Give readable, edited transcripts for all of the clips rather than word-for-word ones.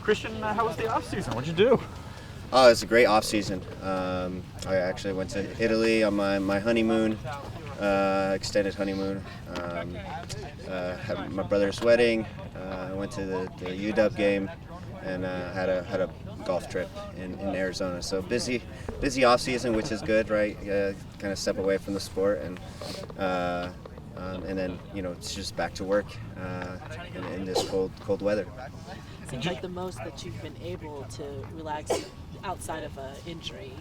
Christian, how was the offseason? What'd you do? Oh, it's a great off season. I actually went to Italy on my honeymoon, extended honeymoon. Had my brother's wedding. I went to the UW game, and had a golf trip in Arizona. So busy off season, which is good, right? Kind of step away from the sport, and then it's just back to work in this cold weather. Seems like the most that you've been able to relax outside of an injury.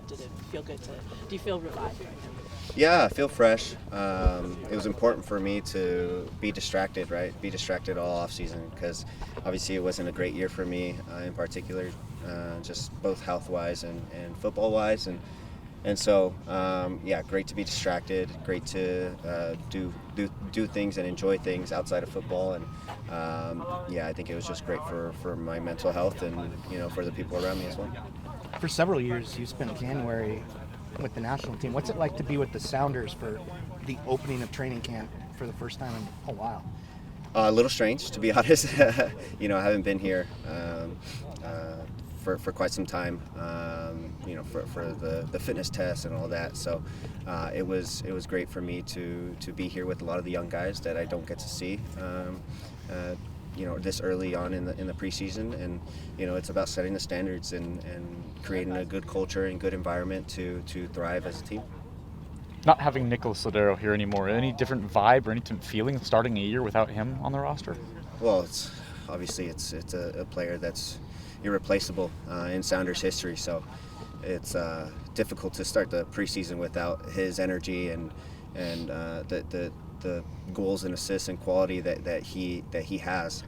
Did it feel good do you feel revived right now? Yeah, I feel fresh. It was important for me to be distracted, right? Be distracted all off season, because obviously it wasn't a great year for me in particular, just both health-wise and football-wise. And so, great to be distracted, great to do things and enjoy things outside of football. And I think it was just great for my mental health and, for the people around me as well. For several years, you spent January with the national team. What's it like to be with the Sounders for the opening of training camp for the first time in a while? A little strange, to be honest. I haven't been here for quite some time, for the fitness tests and all that. So it was great for me to be here with a lot of the young guys that I don't get to see this early on in the preseason. And it's about setting the standards and creating a good culture and good environment to thrive as a team. Not having Nicholas Lodeiro here anymore, any different vibe or any different feeling starting a year without him on the roster? Well, it's a player that's irreplaceable in Sounders history, so it's difficult to start the preseason without his energy and the goals and assists and quality that he has.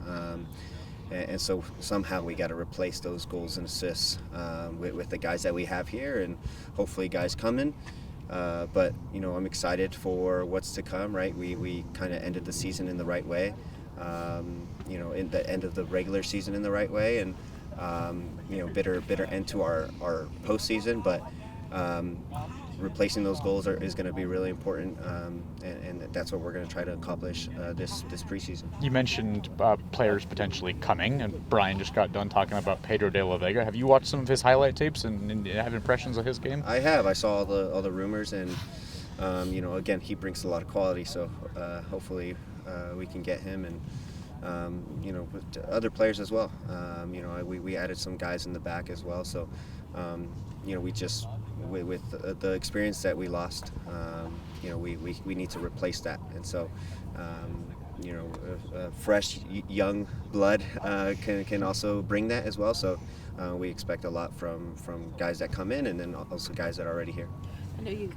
And so somehow we got to replace those goals and assists with the guys that we have here, and hopefully guys coming. But I'm excited for what's to come. Right, we kind of ended the season in the right way. In the end of the regular season in the right way, and bitter end to our postseason. But replacing those goals is going to be really important, and that's what we're going to try to accomplish this preseason. You mentioned players potentially coming, and Brian just got done talking about Pedro de la Vega. Have you watched some of his highlight tapes and have impressions of his game? I have. I saw all the rumors, and again, he brings a lot of quality. So hopefully we can get him, and with other players as well. We added some guys in the back as well. So we just with the experience that we lost, we need to replace that. And so fresh young blood can also bring that as well. So we expect a lot from guys that come in, and then also guys that are already here. I know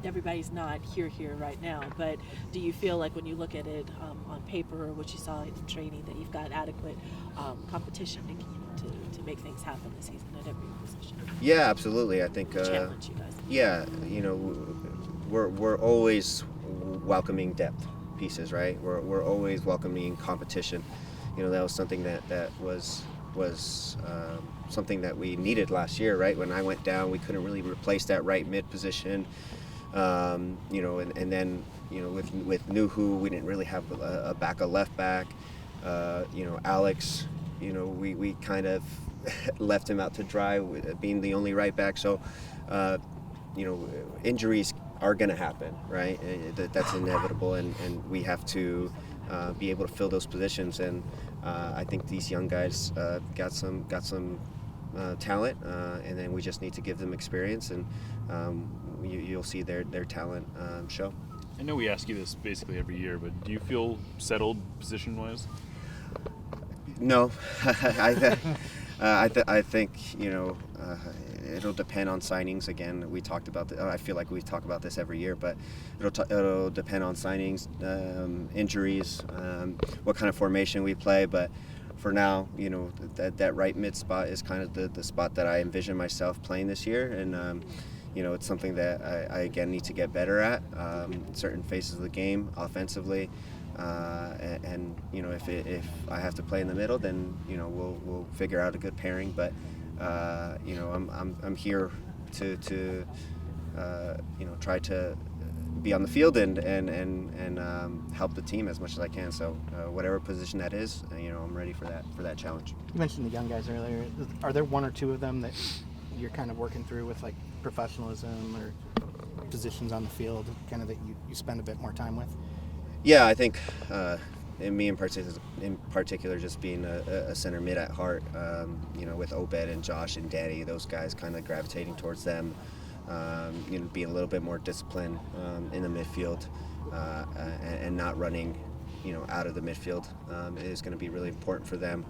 everybody's not here right now, but do you feel like when you look at it on paper or what you saw in training that you've got adequate competition to make things happen this season at every position? Yeah, absolutely. I think challenge you guys. Yeah, we're always welcoming depth pieces, right? We're always welcoming competition. That was something that was something that we needed last year, right? When I went down, we couldn't really replace that right mid position. And then with Nuhu, we didn't really have a left back. Alex, we kind of left him out to dry, being the only right back. So, injuries are going to happen, right? That's inevitable, and we have to be able to fill those positions. And I think these young guys got some talent, and then we just need to give them experience, and you'll see their talent show. I know we ask you this basically every year, but do you feel settled position-wise? No, I think it'll depend on signings. Again, we talked about I feel like we talk about this every year, but it'll depend on signings, injuries, what kind of formation we play. But for now, that right mid spot is kind of the spot that I envision myself playing this year, and it's something that I again need to get better at certain phases of the game offensively. And if I have to play in the middle, then we'll figure out a good pairing. But I'm here to try to be on the field and help the team as much as I can. So whatever position that is, I'm ready for that challenge. You mentioned the young guys earlier. Are there one or two of them that you're kind of working through with like professionalism or positions on the field, kind of that you spend a bit more time with? Yeah, I think in me in particular, just being a center mid at heart, with Obed and Josh and Danny, those guys kind of gravitating towards them, being a little bit more disciplined in the midfield and not running, out of the midfield is going to be really important for them.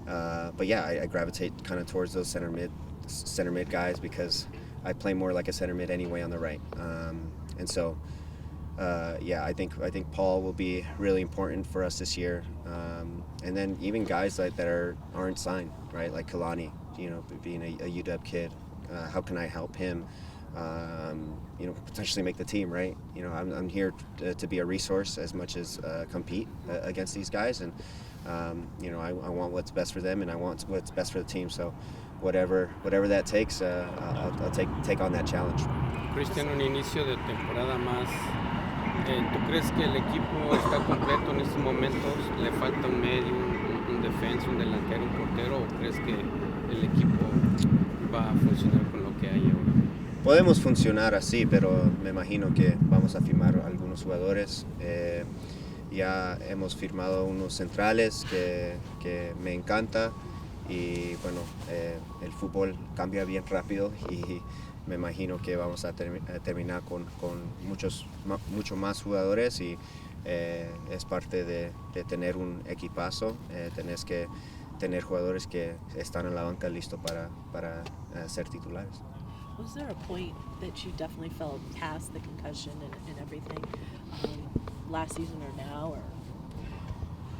But yeah, I gravitate kind of towards those center mid guys because I play more like a center mid anyway on the right, and so. I think Paul will be really important for us this year, and then even guys that aren't signed, right? Like Kalani, being a UW kid, how can I help him? Potentially make the team, right? I'm here to be a resource as much as compete against these guys, and I want what's best for them, and I want what's best for the team. So, whatever that takes, I'll take on that challenge. Cristian, un inicio de temporada más. ¿Tú crees que el equipo está completo en estos momentos? ¿Le falta un medio, un defensa, un delantero, un portero? ¿O crees que el equipo va a funcionar con lo que hay ahora? Podemos funcionar así, pero me imagino que vamos a firmar algunos jugadores. Ya hemos firmado unos centrales que me encanta y bueno, el fútbol cambia bien rápido y me imagino que vamos a terminar con mucho más jugadores y es parte de tener un equipazo. Tenés que tener jugadores que están en la banca listos para ser titulares. Was there a point that you definitely felt past the concussion and everything last season or now? Or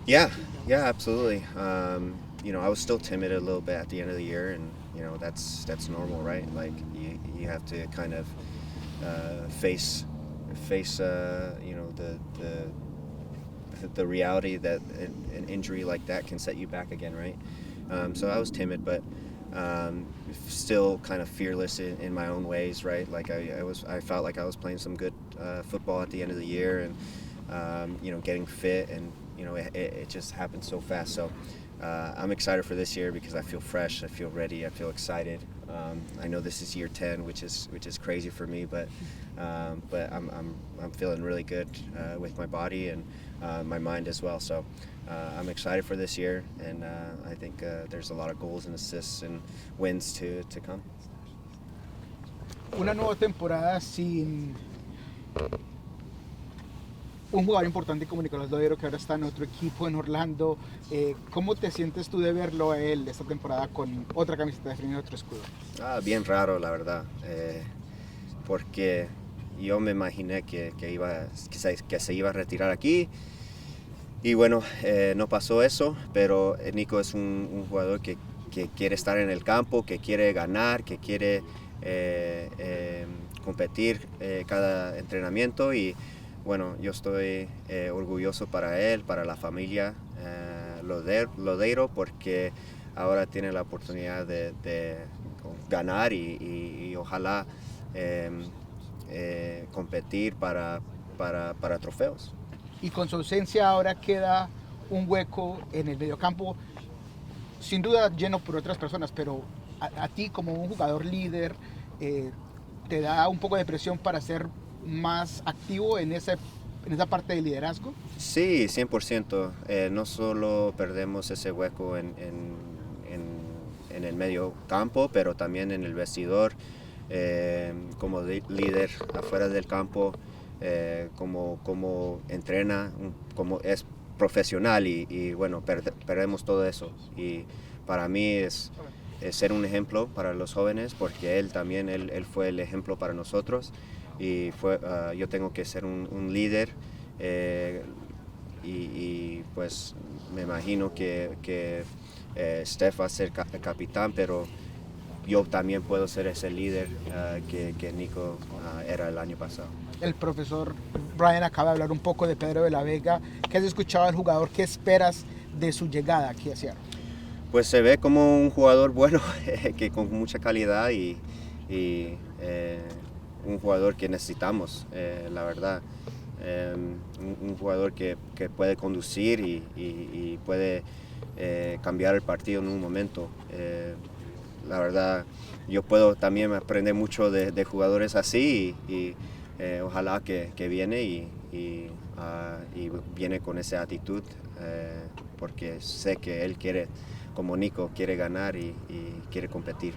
Yeah, absolutely. I was still timid a little bit at the end of the year, and that's normal, right? Like you have to kind of face the reality that an injury like that can set you back again, right? So I was timid, but still kind of fearless in my own ways, right? Like I felt like I was playing some good football at the end of the year, and getting fit, and it just happened so fast. So I'm excited for this year because I feel fresh, I feel ready, I feel excited. I know this is year 10, which is crazy for me, but I'm feeling really good with my body and my mind as well. So I'm excited for this year, and I think there's a lot of goals and assists and wins to come. Una nueva temporada sin un jugador importante como Nicolás Lodeiro, que ahora está en otro equipo en Orlando. ¿Cómo te sientes tú de verlo a él esta temporada con otra camiseta defendiendo otro escudo? Bien raro, la verdad, porque yo me imaginé que se iba a retirar aquí. Y bueno, no pasó eso, pero Nico es un jugador que quiere estar en el campo, que quiere ganar, que quiere competir cada entrenamiento. Y bueno, yo estoy orgulloso para él, para la familia Lodeiro, porque ahora tiene la oportunidad de ganar y ojalá competir para trofeos. Y con su ausencia ahora queda un hueco en el mediocampo, sin duda lleno por otras personas, pero a ti como un jugador líder, ¿te da un poco de presión para ser más activo en esa parte de liderazgo? Sí, 100%. No solo perdemos ese hueco en el medio campo, pero también en el vestidor, como líder afuera del campo, como entrena, como es profesional y bueno, perdemos todo eso. Y para mí es ser un ejemplo para los jóvenes, porque él fue el ejemplo para nosotros. Y yo tengo que ser un líder y pues me imagino que Steph va a ser capitán, pero yo también puedo ser ese líder que Nico era el año pasado. El profesor Brian acaba de hablar un poco de Pedro de la Vega. ¿Qué has escuchado del jugador? ¿Qué esperas de su llegada aquí a Seattle? Pues se ve como un jugador bueno, que con mucha calidad y un jugador que necesitamos, la verdad. Un jugador que puede conducir y puede cambiar el partido en un momento. La verdad, yo puedo también aprender mucho de jugadores así y ojalá que viene y viene con esa actitud, porque sé que él quiere, como Nico, quiere ganar y quiere competir.